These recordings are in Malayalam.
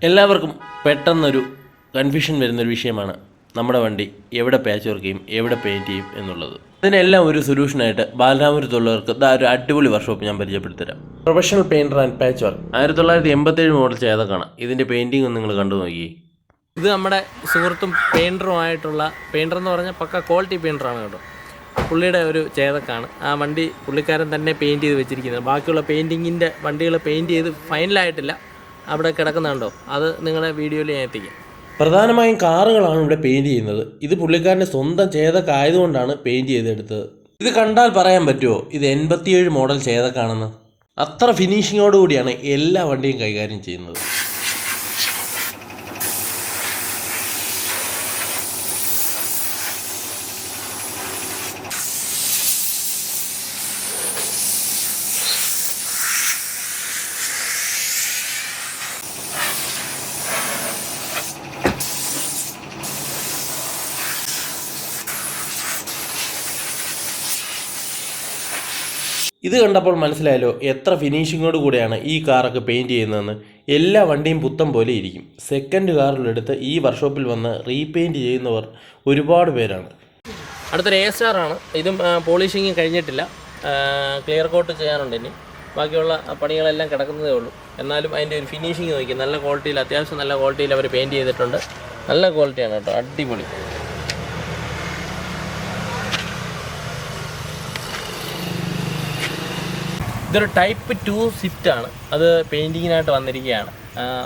എല്ലാവർക്കും പെട്ടെന്നൊരു കൺഫ്യൂഷൻ വരുന്നൊരു വിഷയമാണ് നമ്മുടെ വണ്ടി എവിടെ പാച്ച് വർക്ക് ചെയ്യും എവിടെ പെയിൻറ്റ് ചെയ്യും എന്നുള്ളത്. ഇതിനെല്ലാം ഒരു സൊല്യൂഷനായിട്ട് ബാലരാമപുരത്തുള്ളവർക്ക് ഒരു അടിപൊളി വർക്ക്ഷോപ്പ് ഞാൻ പരിചയപ്പെടുത്തരാം. Professional painter and patch work 1987 model ചെയ്തതാണ്. ഇതിൻ്റെ പെയിൻറ്റിംഗ് ഒന്ന് നിങ്ങൾ കണ്ടു നോക്കി. ഇത് നമ്മുടെ സുഹൃത്തും പെയിൻറ്ററുമായിട്ടുള്ള പെയിൻറ്റർ എന്ന് പറഞ്ഞാൽ പക്ക ക്വാളിറ്റി പെയിൻറ്ററാണ് കേട്ടോ. പുള്ളിയുടെ ഒരു ചേതക്കാണ്. ആ വണ്ടി പുള്ളിക്കാരൻ തന്നെ പെയിൻറ്റ് ചെയ്ത് വെച്ചിരിക്കുന്നത്. ബാക്കിയുള്ള പെയിൻറ്റിങ്ങിൻ്റെ വണ്ടികൾ പെയിൻറ്റ് ചെയ്ത് ഫൈനലായിട്ടില്ല, അവിടെ കിടക്കുന്നുണ്ടോ, അത് നിങ്ങളുടെ വീഡിയോയിൽ ഞാൻ എത്തിക്കാം. പ്രധാനമായും കാറുകളാണ് ഇവിടെ പെയിൻറ്റ് ചെയ്യുന്നത്. ഇത് പുള്ളിക്കാരൻ്റെ സ്വന്തം ചേതക്കായതുകൊണ്ടാണ് പെയിൻറ്റ് ചെയ്തെടുത്തത്. ഇത് കണ്ടാൽ പറയാൻ പറ്റുമോ ഇത് 87 മോഡൽ ചേതക്കാണെന്ന്? അത്ര ഫിനിഷിങ്ങോടുകൂടിയാണ് എല്ലാ വണ്ടിയും കൈകാര്യം ചെയ്യുന്നത്. ഇത് കണ്ടപ്പോൾ മനസ്സിലായല്ലോ എത്ര ഫിനിഷിങ്ങോട് കൂടെയാണ് ഈ കാറൊക്കെ പെയിൻറ്റ് ചെയ്യുന്നതെന്ന്. എല്ലാ വണ്ടിയും പുത്തം പോലെ ഇരിക്കും. സെക്കൻഡ് കാറിലെടുത്ത് ഈ വർക്ക്ഷോപ്പിൽ വന്ന് റീപെയിൻറ്റ് ചെയ്യുന്നവർ ഒരുപാട് പേരാണ്. അടുത്തൊരു A-Star ആണ്. ഇതും പോളിഷിങ് കഴിഞ്ഞിട്ടില്ല, ക്ലിയർ കോട്ട് ചെയ്യാനുണ്ട്. ഇനി ബാക്കിയുള്ള പണികളെല്ലാം കിടക്കുന്നതേ ഉള്ളൂ. എന്നാലും അതിൻ്റെ ഒരു ഫിനിഷിങ് നോക്കി, നല്ല ക്വാളിറ്റിയിൽ, അത്യാവശ്യം നല്ല ക്വാളിറ്റിയിൽ അവർ പെയിൻറ്റ് ചെയ്തിട്ടുണ്ട്. നല്ല ക്വാളിറ്റിയാണ് കേട്ടോ, അടിപൊളി. ഇതൊരു ടൈപ്പ് 2 സ്വിഫ്റ്റാണ്. അത് പെയിൻറ്റിങ്ങിനായിട്ട് വന്നിരിക്കുകയാണ്.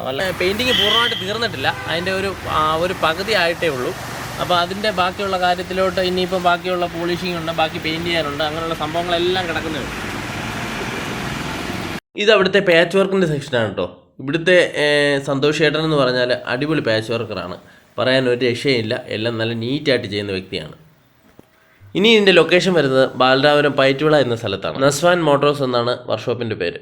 വല്ല പെയിൻറ്റിങ് പൂർണ്ണമായിട്ട് തീർന്നിട്ടില്ല, അതിൻ്റെ ഒരു പകുതി ആയിട്ടേ ഉള്ളൂ. അപ്പോൾ അതിൻ്റെ ബാക്കിയുള്ള കാര്യത്തിലോട്ട് ഇനിയിപ്പോൾ ബാക്കിയുള്ള പോളിഷിംഗ് ഉണ്ട്, ബാക്കി പെയിൻറ്റ് ചെയ്യാനുണ്ട്, അങ്ങനെയുള്ള സംഭവങ്ങളെല്ലാം കിടക്കുന്നുണ്ട്. ഇത് അവിടുത്തെ പാച്ച് വർക്കിൻ്റെ സെക്ഷനാണ് കേട്ടോ. ഇവിടുത്തെ സന്തോഷ് ചേട്ടൻ എന്ന് പറഞ്ഞാൽ അടിപൊളി പാച്ച് വർക്കറാണ്, പറയാൻ ഒരു രക്ഷയില്ല. എല്ലാം നല്ല നീറ്റായിട്ട് ചെയ്യുന്ന വ്യക്തിയാണ്. ഇനി ഇതിൻ്റെ ലൊക്കേഷൻ വരുന്നത് ബാലരാമപുരം പയറ്റുവിള എന്ന സ്ഥലത്താണ്. നസ്വാൻ മോട്ടോഴ്സ് എന്നാണ് വർക്ക്ഷോപ്പിൻ്റെ പേര്.